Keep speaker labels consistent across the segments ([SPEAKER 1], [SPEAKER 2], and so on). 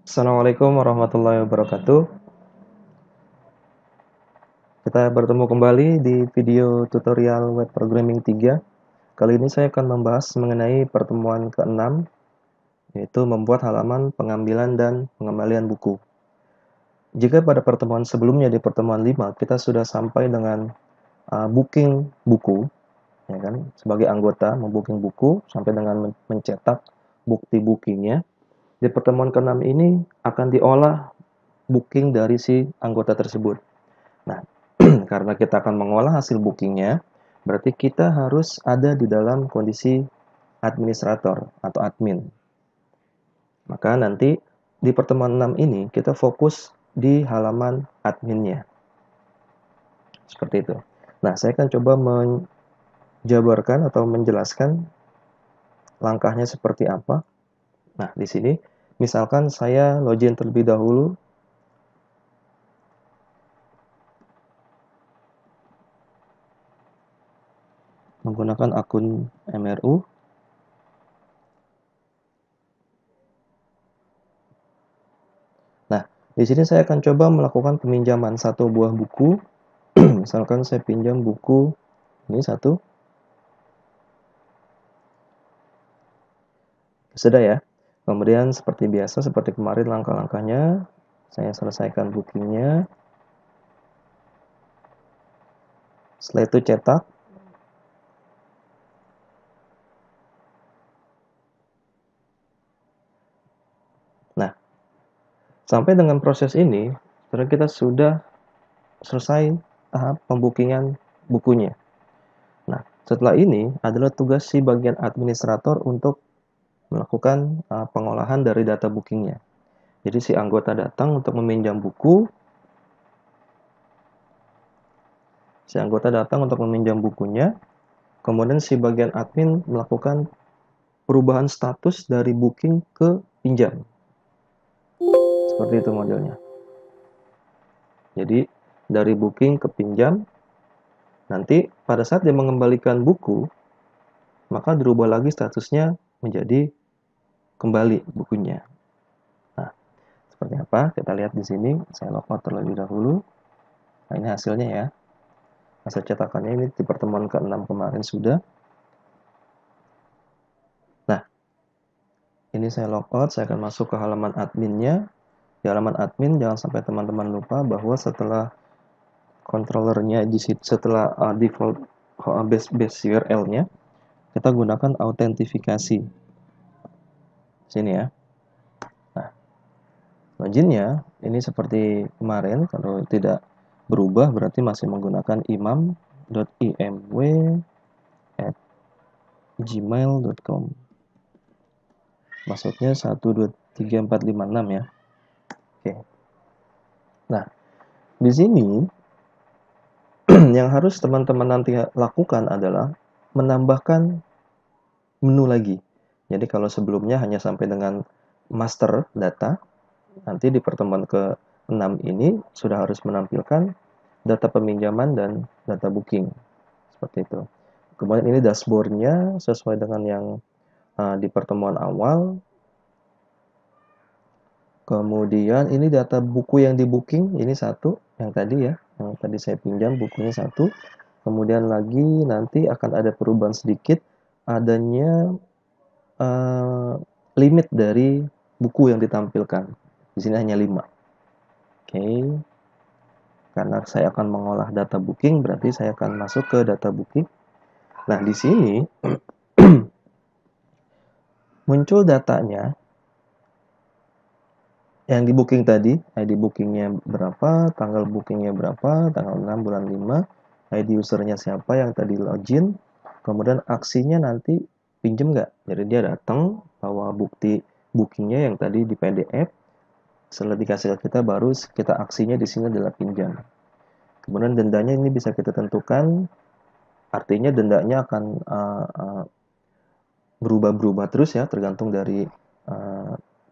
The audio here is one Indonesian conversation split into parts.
[SPEAKER 1] Assalamualaikum warahmatullahi wabarakatuh. Kita bertemu kembali di video tutorial web programming 3. Kali ini saya akan membahas mengenai pertemuan ke-6, yaitu membuat halaman pengambilan dan pengembalian buku. Jika pada pertemuan sebelumnya di pertemuan 5 kita sudah sampai dengan booking buku, ya kan, sebagai anggota membooking buku sampai dengan mencetak bukti bookingnya. Di pertemuan ke-6 ini akan diolah booking dari si anggota tersebut. Nah, karena kita akan mengolah hasil bookingnya, berarti kita harus ada di dalam kondisi administrator atau admin. Maka nanti di pertemuan 6 ini kita fokus di halaman adminnya. Seperti itu. Nah, saya akan coba menjabarkan atau menjelaskan langkahnya seperti apa. Nah, di sini misalkan saya login terlebih dahulu menggunakan akun MRU. Nah, di sini saya akan coba melakukan peminjaman satu buah buku. Misalkan saya pinjam buku ini satu. Sudah ya. Kemudian seperti biasa, seperti kemarin langkah-langkahnya, saya selesaikan bookingnya. Setelah itu cetak. Nah, sampai dengan proses ini, sebenarnya kita sudah selesai tahap pembookingan bukunya. Nah, setelah ini adalah tugas si bagian administrator untuk melakukan pengolahan dari data bookingnya. Jadi si anggota datang untuk meminjam buku. Si anggota datang untuk meminjam bukunya. Kemudian si bagian admin melakukan perubahan status dari booking ke pinjam. Seperti itu modelnya. Jadi dari booking ke pinjam, nanti pada saat dia mengembalikan buku, maka dirubah lagi statusnya menjadi kembali bukunya. Nah, seperti apa? Kita lihat di sini. Saya logout terlebih dahulu. Nah, ini hasilnya ya. Hasil cetakannya ini di pertemuan ke-6 kemarin sudah. Nah, ini saya logout, saya akan masuk ke halaman adminnya. Di halaman admin jangan sampai teman-teman lupa bahwa setelah controllernya setelah default base URL-nya, kita gunakan autentifikasi. Sini ya. Nah, loginnya ini seperti kemarin, kalau tidak berubah berarti masih menggunakan imam.imw@gmail.com. Maksudnya 123456 ya. Oke. Nah, di sini yang harus teman-teman nanti lakukan adalah menambahkan menu lagi. Jadi kalau sebelumnya hanya sampai dengan master data, nanti di pertemuan ke-6 ini sudah harus menampilkan data peminjaman dan data booking. Seperti itu. Kemudian ini dashboard-nya sesuai dengan yang di pertemuan awal. Kemudian ini data buku yang di booking, ini satu, yang tadi ya, yang tadi saya pinjam bukunya satu. Kemudian lagi nanti akan ada perubahan sedikit, adanya limit dari buku yang ditampilkan. Di sini hanya 5. Oke. Karena saya akan mengolah data booking, berarti saya akan masuk ke data booking. Nah, di sini muncul datanya yang di booking tadi, ID bookingnya berapa, tanggal bookingnya berapa, tanggal 6 bulan 5, ID usernya siapa yang tadi login, kemudian aksinya nanti pinjem nggak. Jadi dia datang bawa bukti bookingnya yang tadi di PDF, setelah dikasih ke kita baru kita aksinya di sini adalah pinjam. Kemudian dendanya ini bisa kita tentukan, artinya dendanya akan berubah-berubah terus ya, tergantung dari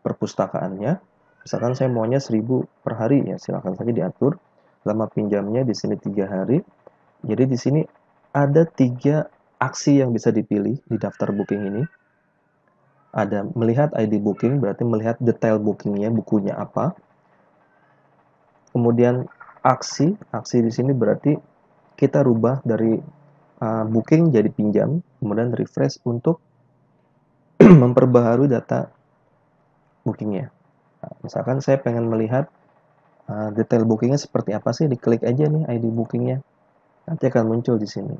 [SPEAKER 1] perpustakaannya. Misalkan saya maunya 1000 per hari ya, silakan saja diatur. Lama pinjamnya di sini 3 hari. Jadi di sini ada 3 aksi yang bisa dipilih di daftar booking ini. ada melihat ID booking, berarti melihat detail bookingnya, bukunya apa. Kemudian aksi di sini berarti kita rubah dari booking jadi pinjam, kemudian refresh untuk memperbaharui data bookingnya. Nah, misalkan saya pengen melihat detail bookingnya seperti apa sih, diklik aja nih ID bookingnya, nanti akan muncul di sini.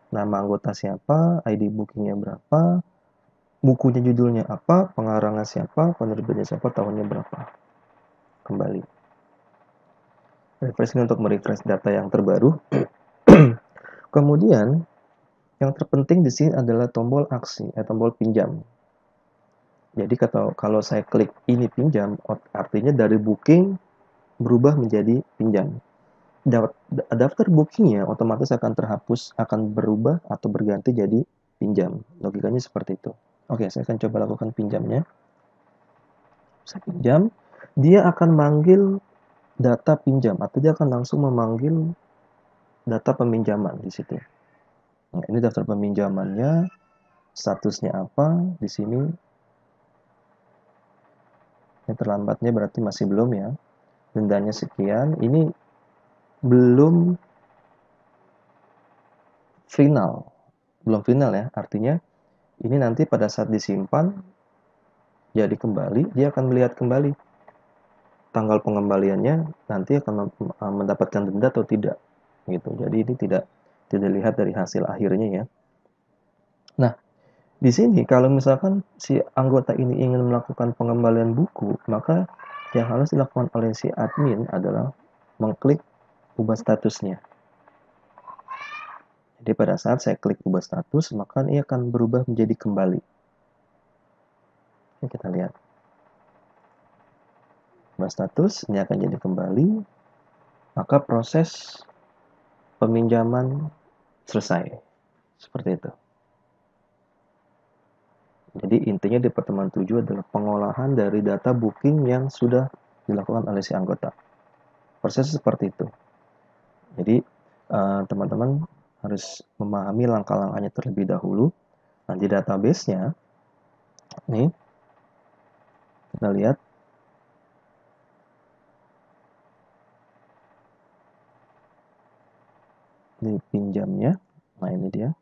[SPEAKER 1] Nama anggota siapa, ID bookingnya berapa, bukunya judulnya apa, pengarangnya siapa, penerbitnya siapa, tahunnya berapa. Kembali. Refresh ini untuk merefresh data yang terbaru. Kemudian yang terpenting di sini adalah tombol aksi, tombol pinjam. Jadi kalau saya klik ini pinjam, artinya dari booking berubah menjadi pinjam. Daftar bookingnya otomatis akan terhapus, akan berubah atau berganti jadi pinjam. Logikanya seperti itu. Oke, saya akan coba lakukan pinjamnya. Saya pinjam, dia akan manggil data pinjam, atau dia akan langsung memanggil data peminjaman di situ. Nah, ini daftar peminjamannya, statusnya apa di sini. Ini terlambatnya berarti masih belum ya. Dendanya sekian. Ini belum final. Belum final ya. Artinya ini nanti pada saat disimpan jadi kembali, dia akan melihat kembali tanggal pengembaliannya, nanti akan mendapatkan denda atau tidak gitu. Jadi ini tidak dilihat dari hasil akhirnya ya. Nah, di sini kalau misalkan si anggota ini ingin melakukan pengembalian buku, maka yang harus dilakukan oleh si admin adalah mengklik ubah statusnya. Jadi pada saat saya klik ubah status, maka ia akan berubah menjadi kembali. Ini kita lihat. Ubah status, ini akan jadi kembali. Maka proses peminjaman selesai. Seperti itu. Jadi intinya di pertemuan 7 adalah pengolahan dari data booking yang sudah dilakukan oleh si anggota. Proses seperti itu. Jadi teman-teman harus memahami langkah-langkahnya terlebih dahulu. Nah, di database-nya, nih, kita lihat. Ini pinjamnya. Nah, ini dia.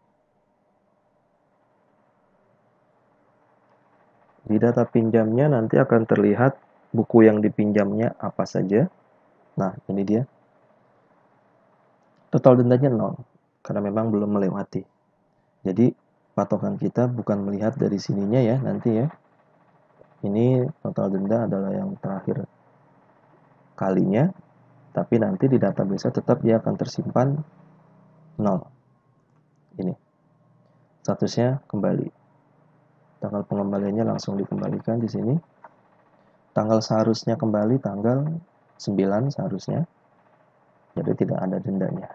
[SPEAKER 1] Di data pinjamnya nanti akan terlihat buku yang dipinjamnya apa saja. Nah, ini dia. Total dendanya 0, karena memang belum melewati. Jadi, patokan kita bukan melihat dari sininya ya, nanti ya. Ini total denda adalah yang terakhir kalinya, tapi nanti di database tetap dia akan tersimpan 0. Ini. Statusnya kembali. Tanggal pengembaliannya langsung dikembalikan di sini. Tanggal seharusnya kembali tanggal 9 seharusnya. Jadi tidak ada dendanya.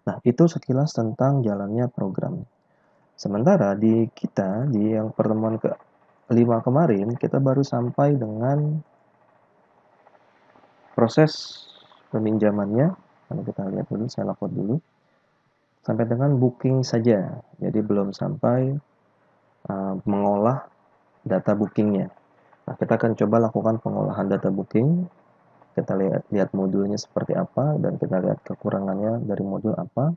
[SPEAKER 1] Nah, itu sekilas tentang jalannya program. Sementara di kita, di yang pertemuan ke-5 kemarin, kita baru sampai dengan proses peminjamannya. Kalau kita lihat dulu, saya lapor dulu. Sampai dengan booking saja. Jadi belum sampai mengolah data bookingnya. Nah, kita akan coba lakukan pengolahan data booking. Kita lihat modulnya seperti apa, dan kita lihat kekurangannya dari modul apa.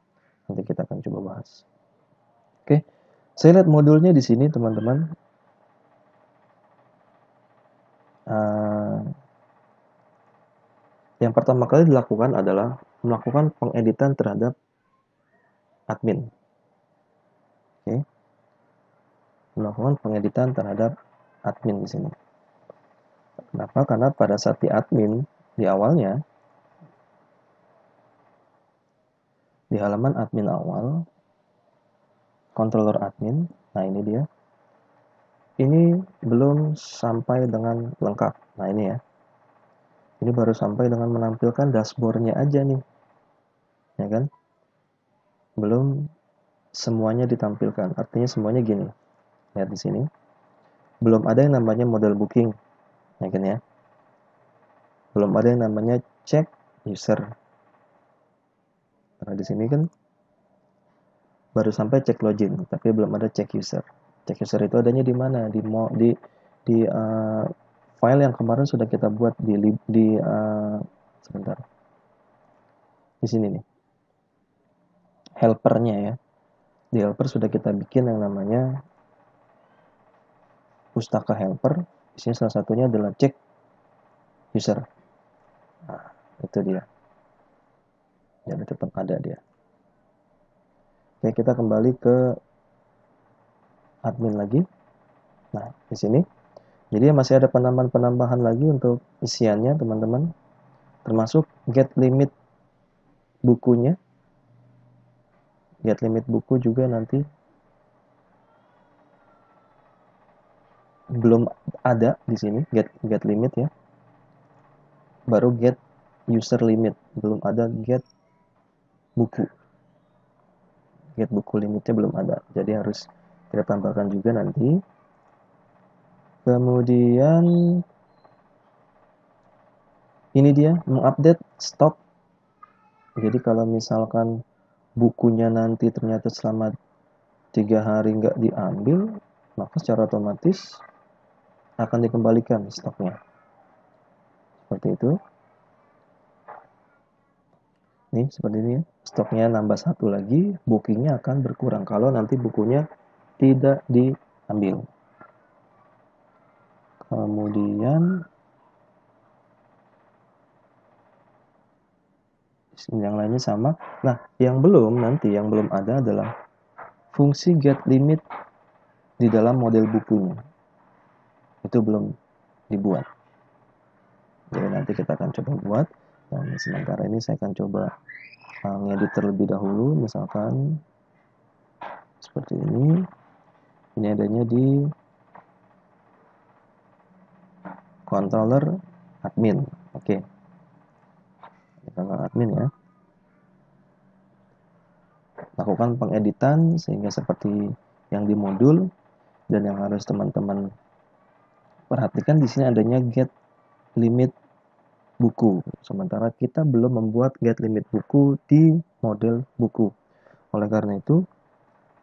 [SPEAKER 1] Nanti kita akan coba bahas. Oke, saya lihat modulnya di sini, teman-teman. Yang pertama kali dilakukan adalah melakukan pengeditan terhadap admin. Oke, melakukan pengeditan terhadap admin di sini. Kenapa? Karena pada saat di admin, di awalnya, di halaman admin awal, controller admin, nah ini dia, ini belum sampai dengan lengkap. Nah ini ya, ini baru sampai dengan menampilkan dashboardnya aja nih, ya kan? Belum semuanya ditampilkan. Artinya semuanya gini, lihat di sini, belum ada yang namanya model booking, ya kan ya? Belum ada yang namanya check user. Karena di sini kan baru sampai cek login, tapi belum ada cek user. Check user itu adanya di mana? Di file yang kemarin sudah kita buat sebentar. Di sini nih. Helpernya ya. Di helper sudah kita bikin yang namanya pustaka helper. Di sini salah satunya adalah check user. Nah, itu dia. Jadi tetap ada dia. Oke, kita kembali ke admin lagi. Nah, di sini. Jadi masih ada penambahan lagi untuk isiannya, teman-teman. Termasuk get limit bukunya. Get limit buku juga nanti belum ada di sini, get limit ya. Baru get user limit, belum ada get buku. Get buku limitnya belum ada. Jadi harus kita tambahkan juga nanti. Kemudian ini dia mengupdate stok. Jadi kalau misalkan bukunya nanti ternyata selama 3 hari nggak diambil, maka secara otomatis akan dikembalikan stoknya. Seperti itu. Nih, seperti ini ya. Stoknya nambah 1 lagi, bookingnya akan berkurang kalau nanti bukunya tidak diambil. Kemudian yang lainnya sama. Nah, yang belum ada adalah fungsi get limit di dalam model bukunya. Itu belum dibuat. Jadi nanti kita akan coba buat. Dan sementara ini saya akan coba ngedit terlebih dahulu, misalkan seperti ini. Ini adanya di controller admin. Oke. Controller admin ya. Lakukan pengeditan sehingga seperti yang di modul, dan yang harus teman-teman perhatikan di sini adanya get limit buku. Sementara kita belum membuat get limit buku di model buku. Oleh karena itu,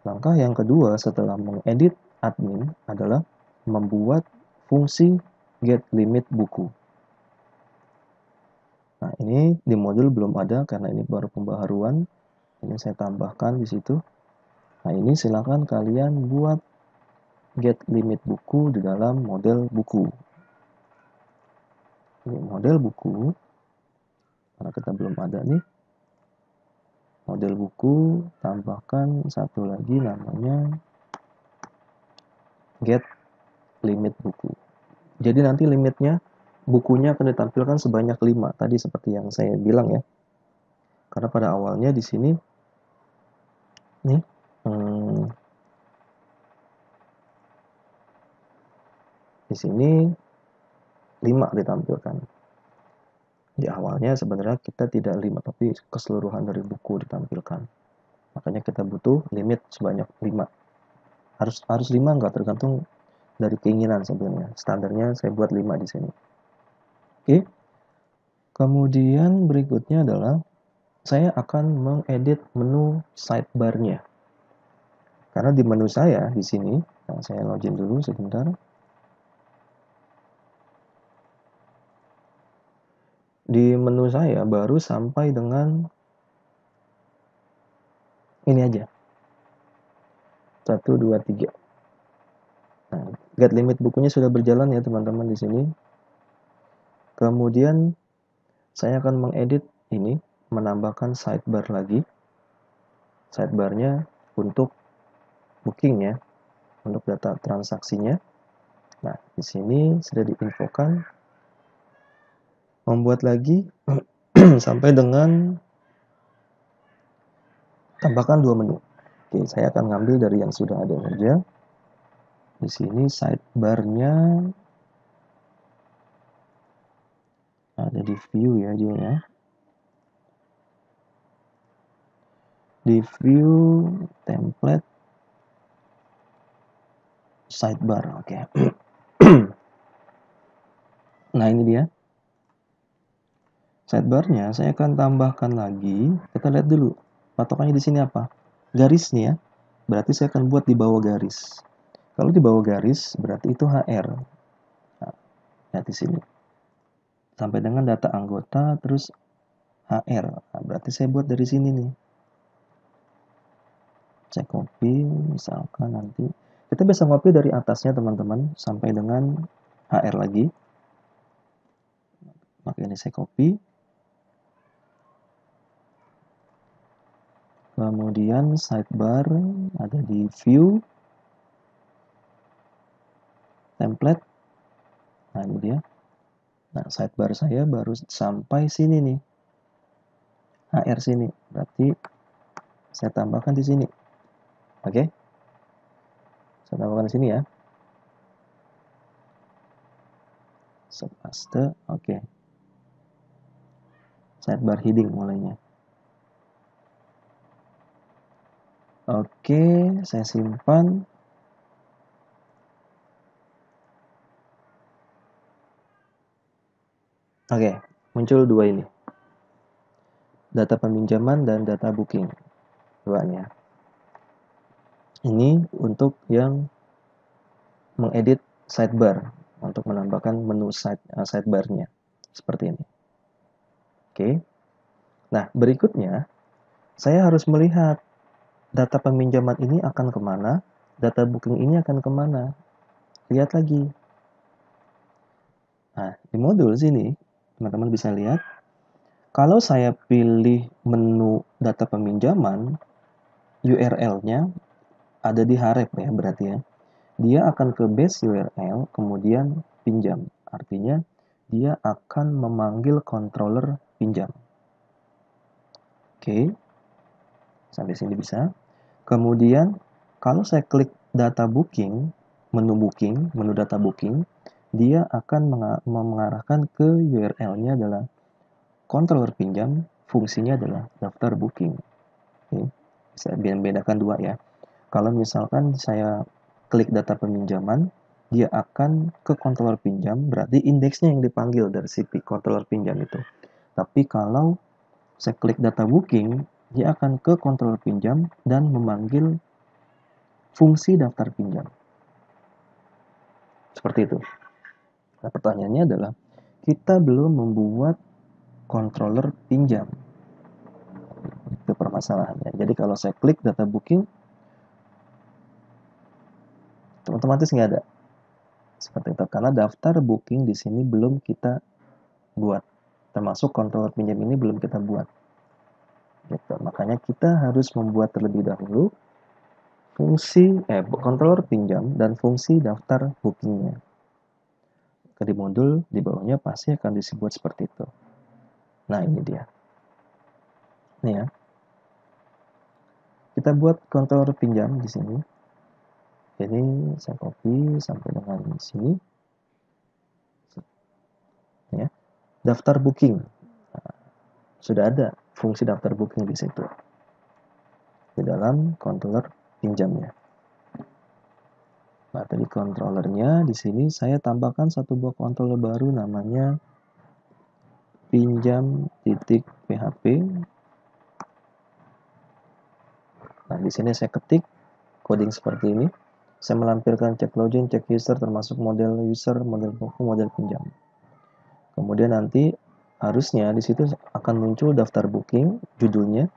[SPEAKER 1] langkah yang kedua setelah mengedit admin adalah membuat fungsi get limit buku. Nah, ini di modul belum ada karena ini baru pembaharuan. Ini saya tambahkan di situ. Nah, ini silakan kalian buat get limit buku di dalam model buku. Ini model buku. Karena kita belum ada nih. Model buku, tambahkan satu lagi namanya get limit buku. Jadi nanti limitnya bukunya akan ditampilkan sebanyak 5 tadi seperti yang saya bilang ya. Karena pada awalnya di sini nih di sini 5 ditampilkan. Di awalnya sebenarnya kita tidak 5 tapi keseluruhan dari buku ditampilkan. Makanya kita butuh limit sebanyak 5. Harus 5 enggak, tergantung dari keinginan sebenarnya. Standarnya saya buat 5 di sini. Oke. Kemudian berikutnya adalah saya akan mengedit menu sidebar-nya. Karena di menu saya di sini, nah saya login dulu sebentar. Di menu saya baru sampai dengan ini aja. 1 2 3. Nah, get limit bukunya sudah berjalan ya teman-teman di sini. Kemudian saya akan mengedit ini, menambahkan sidebar lagi. Sidebarnya untuk booking ya, untuk data transaksinya. Nah, di sini sudah diinfokan. Membuat lagi sampai dengan tambahkan 2 menu. Oke, saya akan ngambil dari yang sudah ada saja. Di sini sidebar-nya ada di view ya dia ya. Di view template sidebar. Oke. Nah, ini dia. Sidebar-nya saya akan tambahkan lagi. Kita lihat dulu. Patokannya di sini apa? Garis nih ya. Berarti saya akan buat di bawah garis. Kalau di bawah garis berarti itu HR. Nah, lihat di sini. Sampai dengan data anggota terus HR. Nah, berarti saya buat dari sini nih. Saya copy, misalkan nanti kita bisa copy dari atasnya teman-teman sampai dengan HR lagi. Maka ini saya copy. Kemudian sidebar ada di view, template. Nah, ini dia. Nah, sidebar saya baru sampai sini nih. HR sini. Berarti saya tambahkan di sini. Oke. Saya tambahkan di sini ya. Paste, oke. Sidebar heading mulainya. Oke, saya simpan. Oke, muncul dua ini. Data peminjaman dan data booking. Duanya. Ini untuk yang mengedit sidebar. Untuk menambahkan menu sidebarnya. Seperti ini. Oke. Nah, berikutnya saya harus melihat data peminjaman ini akan kemana, data booking ini akan kemana. Lihat lagi. Nah, di modul sini, teman-teman bisa lihat, kalau saya pilih menu data peminjaman, URL-nya ada di href ya berarti ya. Dia akan ke base URL, kemudian pinjam. Artinya, dia akan memanggil controller pinjam. Oke, sampai sini bisa. Kemudian, kalau saya klik data booking, menu data booking, dia akan mengarahkan ke URL-nya adalah controller pinjam, fungsinya adalah daftar booking. Oke. Saya bedakan dua ya. Kalau misalkan saya klik data peminjaman, dia akan ke controller pinjam, berarti indeksnya yang dipanggil dari si controller pinjam itu. Tapi kalau saya klik data booking, dia akan ke controller pinjam dan memanggil fungsi daftar pinjam. Seperti itu. Nah, pertanyaannya adalah, kita belum membuat controller pinjam. Itu permasalahannya. Jadi kalau saya klik data booking, otomatis nggak ada. Seperti itu. Karena daftar booking di sini belum kita buat. Termasuk controller pinjam ini belum kita buat. Gitu. Makanya kita harus membuat terlebih dahulu controller pinjam dan fungsi daftar bookingnya. Di modul di bawahnya pasti akan disebut seperti itu. Nah, ini dia. Nih ya. Kita buat controller pinjam di sini. Ini saya copy sampai dengan sini. Ya. Daftar booking. Nah, sudah ada fungsi daftar booking di situ. Di dalam controller pinjamnya. Nah, tadi controllernya di sini saya tambahkan satu buah controller baru namanya pinjam.php. Nah, di sini saya ketik coding seperti ini. Saya melampirkan cek login, cek user termasuk model user, model buku, model pinjam. Kemudian nanti harusnya di situ akan muncul daftar booking, judulnya.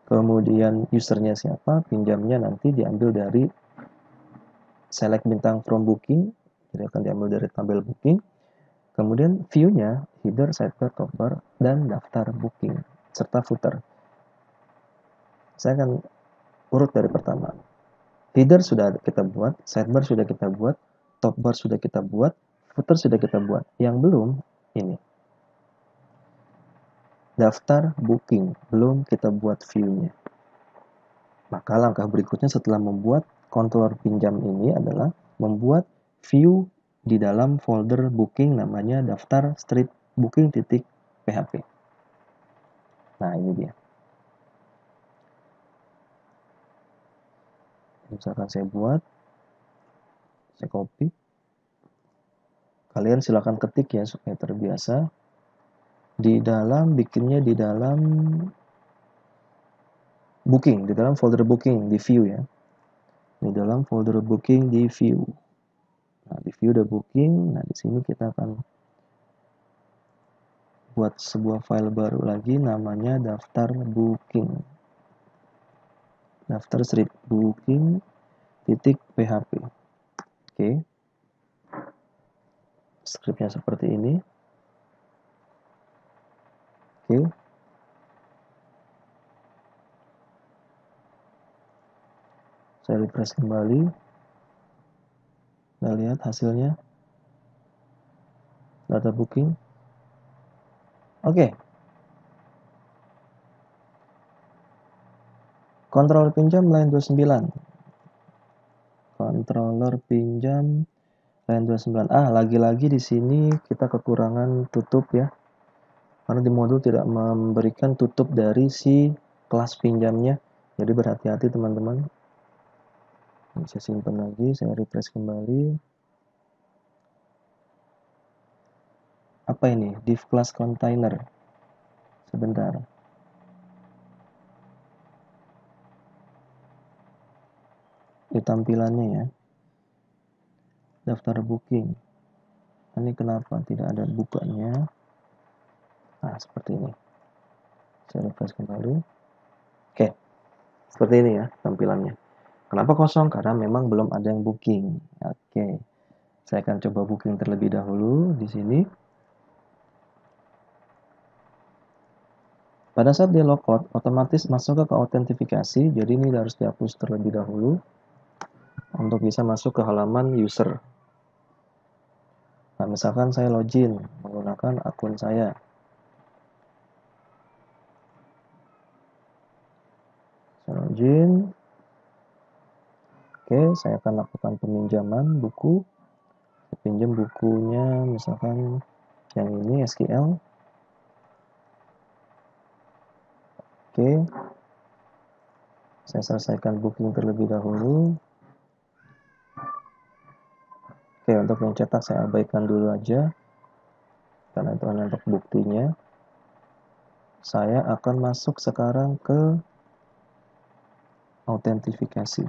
[SPEAKER 1] Kemudian usernya siapa, pinjamnya nanti diambil dari select bintang from booking, jadi akan diambil dari tabel booking. Kemudian view-nya, header, sidebar, topbar, dan daftar booking, serta footer. Saya akan urut dari pertama. Header sudah kita buat, sidebar sudah kita buat, topbar sudah kita buat, footer sudah kita buat. Yang belum, ini. Daftar booking, belum kita buat view-nya. Maka langkah berikutnya setelah membuat controller pinjam ini adalah membuat view di dalam folder booking namanya daftar strip booking.php. Nah, ini dia. Misalkan saya buat, saya copy. Kalian silakan ketik ya supaya terbiasa. Di dalam, bikinnya di dalam booking, di dalam folder booking, di view ya. di dalam folder booking di view. Nah, di view the booking. Nah, di sini kita akan buat sebuah file baru lagi namanya daftar booking. Daftar strip booking .php. Oke. Scriptnya seperti ini. Oke. Saya refresh kembali. Kita lihat hasilnya. Data booking. Oke. Controller pinjam line 29. Controller pinjam line 29. Lagi-lagi di sini kita kekurangan tutup ya. Karena di modul tidak memberikan tutup dari si kelas pinjamnya. Jadi berhati-hati teman-teman. Saya simpan lagi, saya refresh kembali. Apa ini? Div class container. Sebentar. Di tampilannya ya. Daftar booking. Ini kenapa tidak ada bukanya? Nah, seperti ini. Saya refresh kembali. Oke. Seperti ini ya tampilannya. Kenapa kosong? Karena memang belum ada yang booking. Oke. Saya akan coba booking terlebih dahulu di sini. Pada saat dia logout, otomatis masuk ke autentifikasi. Jadi ini harus dihapus terlebih dahulu untuk bisa masuk ke halaman user. Nah, misalkan saya login menggunakan akun saya. Saya login. Oke, saya akan lakukan peminjaman buku. Saya pinjam bukunya misalkan yang ini SQL. Oke. Saya selesaikan booking terlebih dahulu. Oke, untuk yang cetak saya abaikan dulu aja. Karena itu hanya untuk buktinya. Saya akan masuk sekarang ke autentifikasi.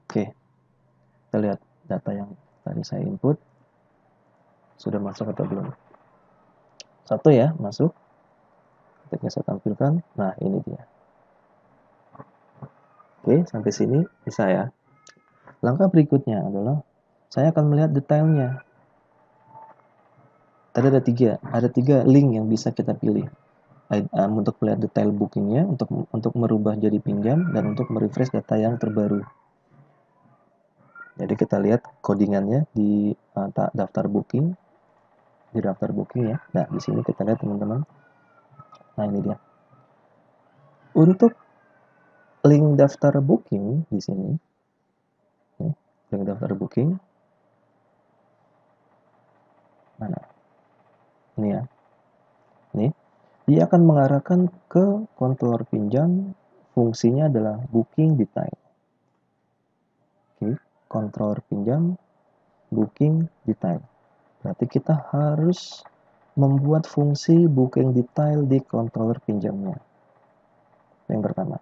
[SPEAKER 1] Oke. Kita lihat data yang tadi saya input. Sudah masuk atau belum? Satu ya, masuk. Ketika saya tampilkan. Nah, ini dia. Oke, sampai sini bisa ya. Langkah berikutnya adalah saya akan melihat detailnya. Tadi ada tiga link yang bisa kita pilih untuk melihat detail bookingnya, untuk merubah jadi pinjam, dan untuk merefresh data yang terbaru. Jadi kita lihat codingannya di daftar booking, ya. Nah, di sini kita lihat teman-teman. Nah, ini dia. Untuk link daftar booking di sini, link daftar booking, mana? Ini ya, ini dia akan mengarahkan ke controller pinjam. Fungsinya adalah booking detail. Oke, controller pinjam, booking detail. Berarti kita harus membuat fungsi booking detail di controller pinjamnya. Yang pertama.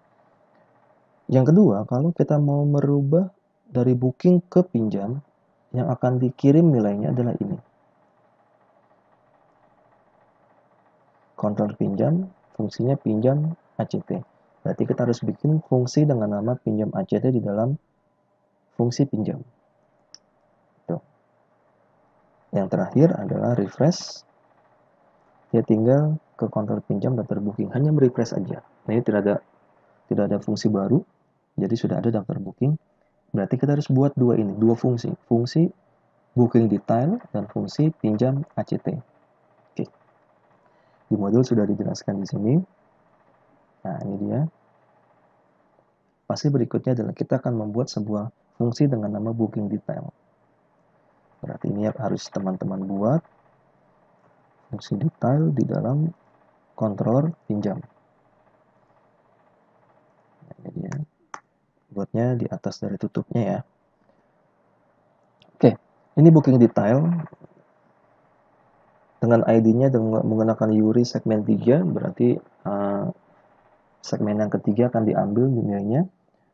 [SPEAKER 1] Yang kedua, kalau kita mau merubah dari booking ke pinjam, yang akan dikirim nilainya adalah ini. Controller pinjam, fungsinya pinjam ACT. Berarti kita harus bikin fungsi dengan nama pinjam ACT di dalam fungsi pinjam. Tuh. Yang terakhir adalah refresh. Dia tinggal ke controller pinjam daftar booking, hanya merefresh aja. Nah, ini tidak ada fungsi baru, jadi sudah ada daftar booking. Berarti kita harus buat dua fungsi booking detail dan fungsi pinjam ACT. Oke. Di modul sudah dijelaskan di sini. Nah, ini dia. Fase berikutnya adalah kita akan membuat sebuah fungsi dengan nama booking detail. Berarti ini harus teman-teman buat fungsi detail di dalam controller pinjam. Nah, ini dia. Buatnya di atas dari tutupnya ya. Oke, ini booking detail dengan ID-nya menggunakan URI segmen 3, berarti segmen yang ketiga akan diambil nilainya.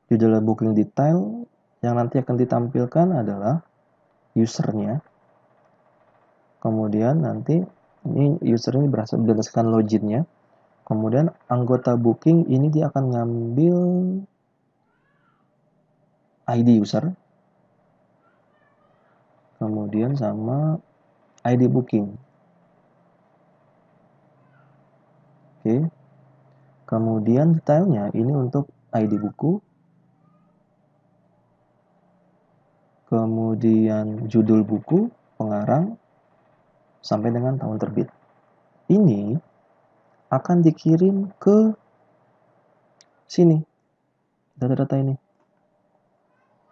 [SPEAKER 1] Judul booking detail yang nanti akan ditampilkan adalah usernya. Kemudian nanti ini user ini berdasarkan loginnya. Kemudian anggota booking ini dia akan ngambil ID user. Kemudian sama ID booking. Oke. Kemudian detailnya ini untuk ID buku. Kemudian judul buku, pengarang, sampai dengan tahun terbit. Ini akan dikirim ke sini, data-data ini.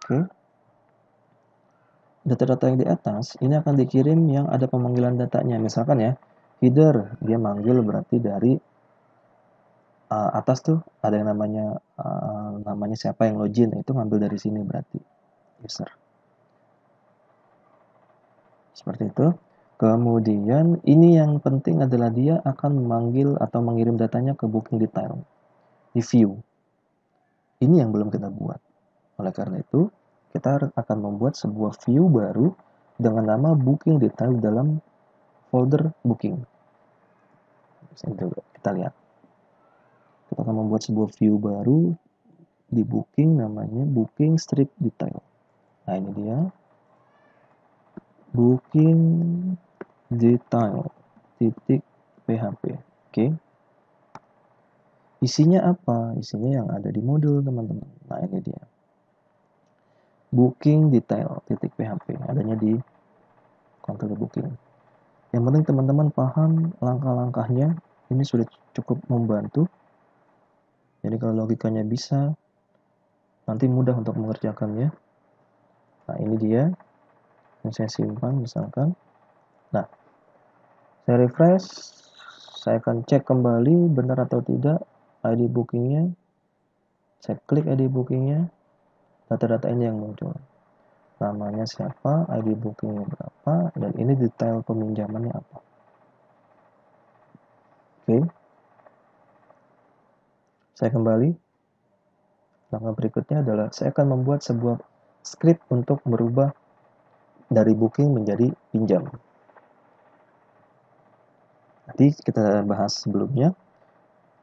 [SPEAKER 1] Oke. Data-data yang di atas ini akan dikirim yang ada pemanggilan datanya. Misalkan ya, header dia manggil berarti dari atas tuh ada yang namanya siapa yang login, itu ngambil dari sini berarti user. Seperti itu. Kemudian ini yang penting adalah dia akan memanggil atau mengirim datanya ke booking detail di view. Ini yang belum kita buat. Oleh karena itu, kita akan membuat sebuah view baru dengan nama booking detail dalam folder booking. Kita lihat. Kita akan membuat sebuah view baru di booking, namanya booking strip detail. Nah, ini dia. Booking detail .php. Oke. Isinya apa? Isinya yang ada di modul, teman-teman. Nah, ini dia. Booking detail .php. Adanya di kontrol booking. Yang penting teman-teman paham langkah-langkahnya. Ini sudah cukup membantu. Jadi kalau logikanya bisa, nanti mudah untuk mengerjakannya. Nah, ini dia yang saya simpan misalkan. Nah, saya refresh, saya akan cek kembali benar atau tidak ID bookingnya. Saya klik ID bookingnya, data-data ini yang muncul. Namanya siapa, ID bookingnya berapa, dan ini detail peminjamannya apa. Oke. Saya kembali. Langkah berikutnya adalah saya akan membuat sebuah script untuk merubah dari booking menjadi pinjam. Nanti kita bahas sebelumnya.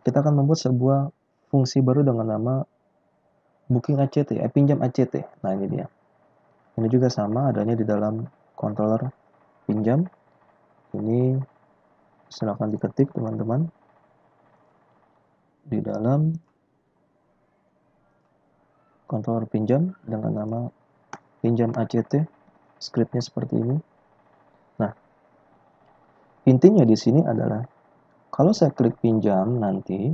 [SPEAKER 1] Kita akan membuat sebuah fungsi baru dengan nama booking ACT, pinjam ACT. Nah, ini dia. Ini juga sama adanya di dalam controller pinjam. Ini silakan diketik teman-teman. Di dalam controller pinjam dengan nama pinjam ACT. Scriptnya seperti ini. Nah, intinya di sini adalah kalau saya klik pinjam nanti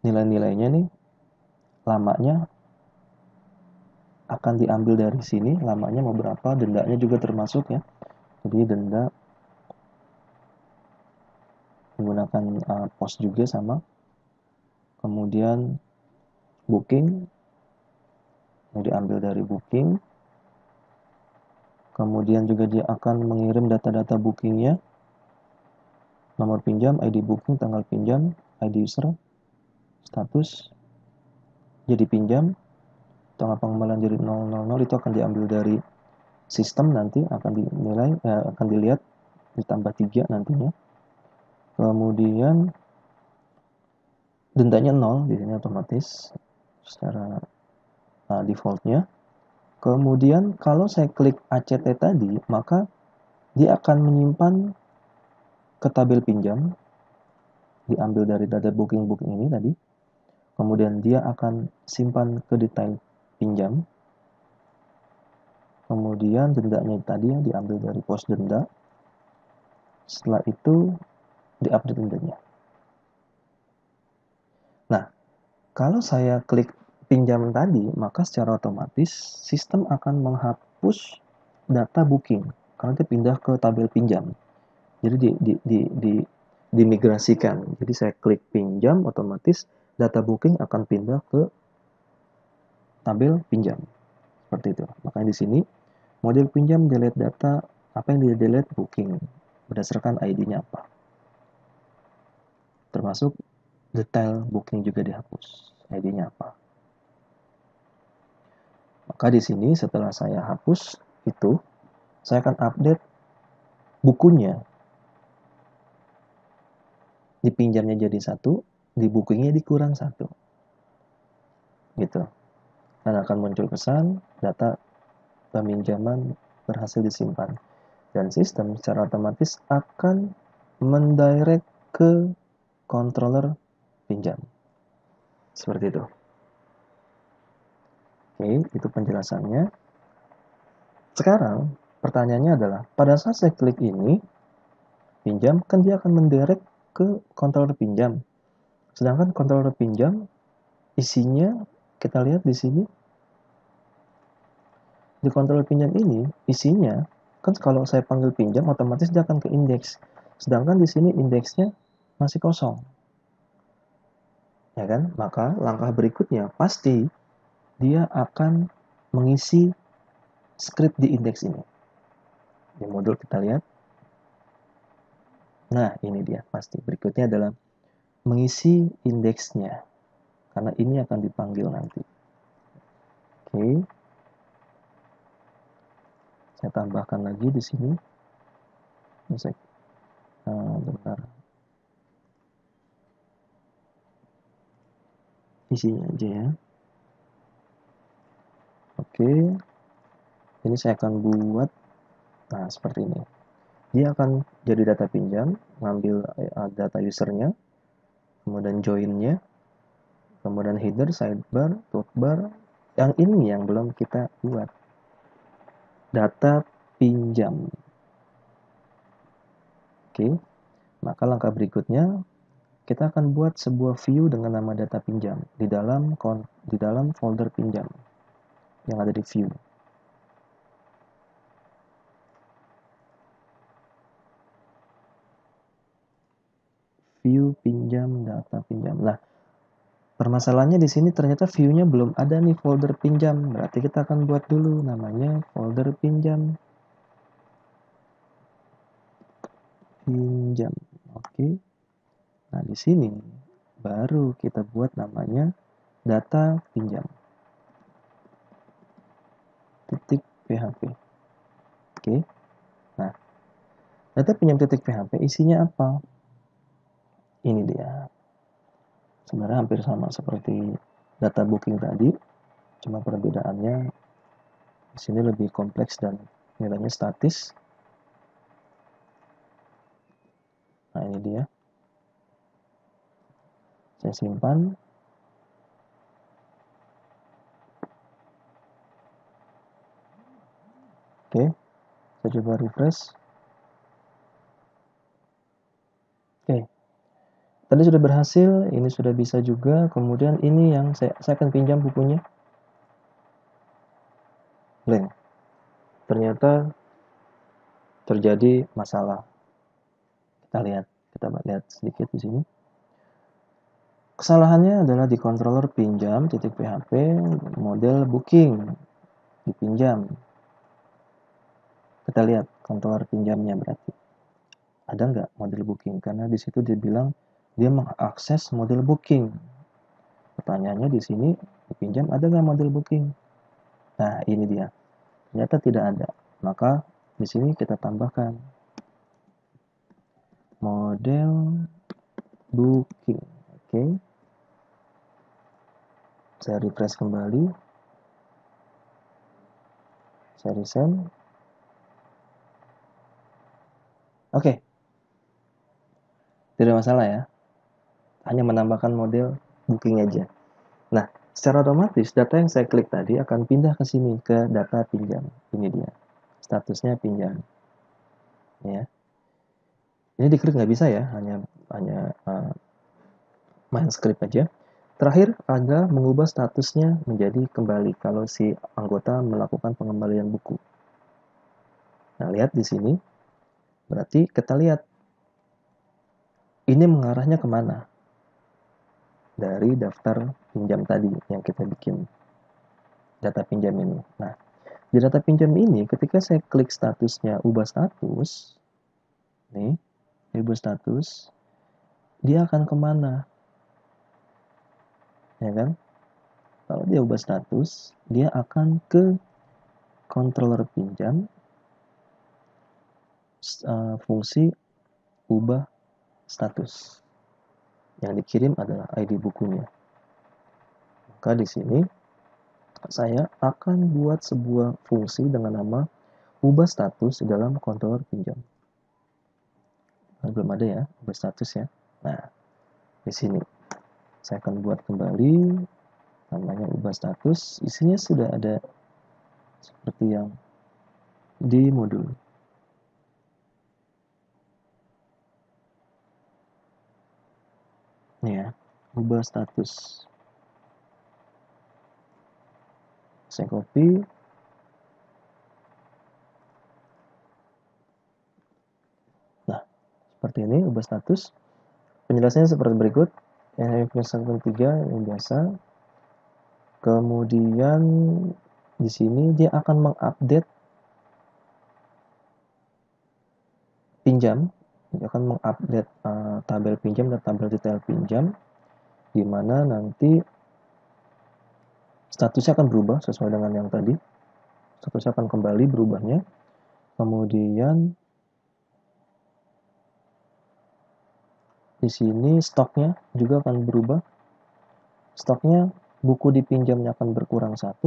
[SPEAKER 1] nilai-nilainya nih lamanya akan diambil dari sini, lamanya mau berapa, dendanya juga termasuk ya. Jadi denda menggunakan pos juga sama. Kemudian booking yang diambil dari booking. Kemudian juga dia akan mengirim data-data bookingnya, nomor pinjam, ID booking, tanggal pinjam, ID user, status, jadi pinjam, tanggal pengembalian jadi 000 itu akan diambil dari sistem nanti akan dinilai, akan dilihat ditambah 3 nantinya. Kemudian dendanya 0 di sini otomatis secara defaultnya. Kemudian kalau saya klik ACT tadi, maka dia akan menyimpan ke tabel pinjam, diambil dari data booking ini tadi. Kemudian dia akan simpan ke detail pinjam. Kemudian dendanya tadi yang diambil dari pos denda. Setelah itu diupdate dendanya. Nah, kalau saya klik pinjam tadi, maka secara otomatis sistem akan menghapus data booking karena dia pindah ke tabel pinjam. Jadi dimigrasikan. Jadi saya klik pinjam, otomatis data booking akan pindah ke tabel pinjam. Seperti itu. Makanya di sini model pinjam delete data, apa yang di delete booking berdasarkan ID-nya apa. Termasuk detail booking juga dihapus. ID-nya apa. Maka di sini setelah saya hapus itu, saya akan update bukunya. Dipinjamnya jadi 1, di bookingnya dikurang 1. Gitu. Dan akan muncul pesan data peminjaman berhasil disimpan. Dan sistem secara otomatis akan mendirect ke controller pinjam. Seperti itu. Oke, itu penjelasannya. Sekarang, pertanyaannya adalah, pada saat saya klik ini, pinjam, kan dia akan mendirect ke controller pinjam. Sedangkan controller pinjam, isinya, kita lihat di sini, di controller pinjam ini, isinya, kan kalau saya panggil pinjam, otomatis dia akan ke indeks. Sedangkan di sini indeksnya masih kosong. Ya kan? Maka langkah berikutnya pasti dia akan mengisi script di indeks ini. Di modul kita lihat. Nah, ini dia pasti. Berikutnya adalah mengisi indeksnya. Karena ini akan dipanggil nanti. Oke. Saya tambahkan lagi di sini. Bentar. Isinya aja ya. Oke. Ini saya akan buat. Nah, seperti ini. Dia akan jadi data pinjam, ngambil data usernya, kemudian join-nya, kemudian header, sidebar, toolbar. Yang ini yang belum kita buat. Data pinjam. Oke. Maka langkah berikutnya kita akan buat sebuah view dengan nama data pinjam di dalam folder pinjam yang ada di view. View pinjam, data pinjam. Nah, permasalahannya di sini ternyata view-nya belum ada nih folder pinjam. Berarti kita akan buat dulu namanya folder pinjam. Pinjam. Oke. Nah, di sini baru kita buat namanya data pinjam. .php. Oke. Nah, data pinjam .php isinya apa? Ini dia. Sebenarnya hampir sama seperti data booking tadi, cuma perbedaannya di sini lebih kompleks dan nilainya statis. Nah, ini dia. Saya simpan. Oke, saya coba refresh. Oke, tadi sudah berhasil, ini sudah bisa juga. Kemudian ini yang saya akan pinjam bukunya. Blank. Ternyata terjadi masalah. Kita lihat sedikit di sini. Kesalahannya adalah di controller pinjam .php model booking dipinjam. Kita lihat controller pinjamnya berarti ada nggak model booking, karena di situ dia bilang dia mengakses model booking. Pertanyaannya di sini dipinjam ada nggak model booking? Nah, ini dia. Ternyata tidak ada. Maka di sini kita tambahkan model booking. Oke. Saya refresh kembali. Saya resend. Oke. Tidak masalah ya. Hanya menambahkan model booking aja. Nah, secara otomatis data yang saya klik tadi akan pindah ke sini, ke data pinjam. Ini dia. Statusnya pinjam. Ya. Ini diklik nggak bisa ya, hanya main script aja. Terakhir ada mengubah statusnya menjadi kembali kalau si anggota melakukan pengembalian buku. Nah, lihat di sini. Berarti kita lihat ini mengarahnya kemana? Dari daftar pinjam tadi yang kita bikin. Data pinjam ini. Nah, di data pinjam ini ketika saya klik statusnya ubah status, nih, ubah status, dia akan kemana? Ya kan? Kalau dia ubah status, dia akan ke controller pinjam, fungsi ubah status. Yang dikirim adalah ID bukunya. Maka di sini saya akan buat sebuah fungsi dengan nama ubah status di dalam controller pinjam. Belum ada ya, ubah status ya. Nah, di sini saya akan buat kembali namanya ubah status. Isinya sudah ada seperti yang di modul. Ini ya, ubah status. Saya copy. Nah, seperti ini ubah status. Penjelasannya seperti berikut. Yang 3 yang biasa. Kemudian di sini dia akan mengupdate pinjam. Dia akan mengupdate tabel pinjam dan tabel detail pinjam, di mana nanti statusnya akan berubah sesuai dengan yang tadi. Statusnya akan kembali berubahnya. Kemudian di sini stoknya juga akan berubah. Stoknya buku dipinjamnya akan berkurang 1,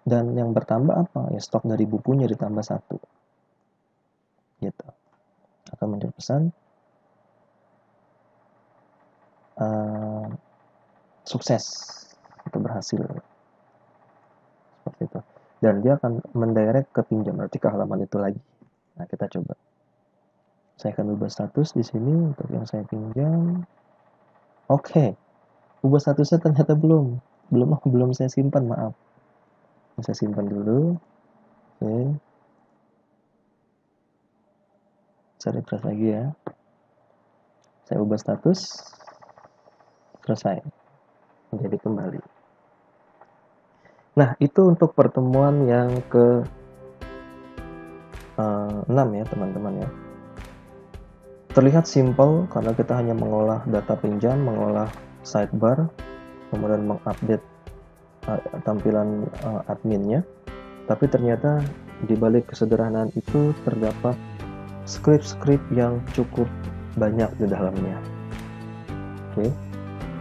[SPEAKER 1] dan yang bertambah apa? Ya stok dari bukunya ditambah 1. Gitu. Akan menjadi pesan sukses atau berhasil. Seperti itu. Dan dia akan mendirect ke pinjam, berarti ke halaman itu lagi. Nah, kita coba. Saya akan ubah status di sini untuk yang saya pinjam. Oke. Ubah statusnya ternyata belum saya simpan, maaf. Saya simpan dulu. Oke. Saya refresh lagi ya. Saya ubah status. Selesai. Menjadi kembali. Nah, itu untuk pertemuan yang ke 6 ya, teman-teman ya. Terlihat simple karena kita hanya mengolah data pinjam, mengolah sidebar, kemudian mengupdate tampilan adminnya. Tapi ternyata di balik kesederhanaan itu terdapat script-script yang cukup banyak di dalamnya. Oke.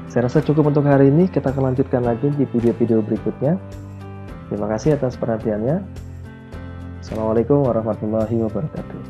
[SPEAKER 1] Saya rasa cukup untuk hari ini. Kita akan lanjutkan lagi di video-video berikutnya. Terima kasih atas perhatiannya. Assalamualaikum warahmatullahi wabarakatuh.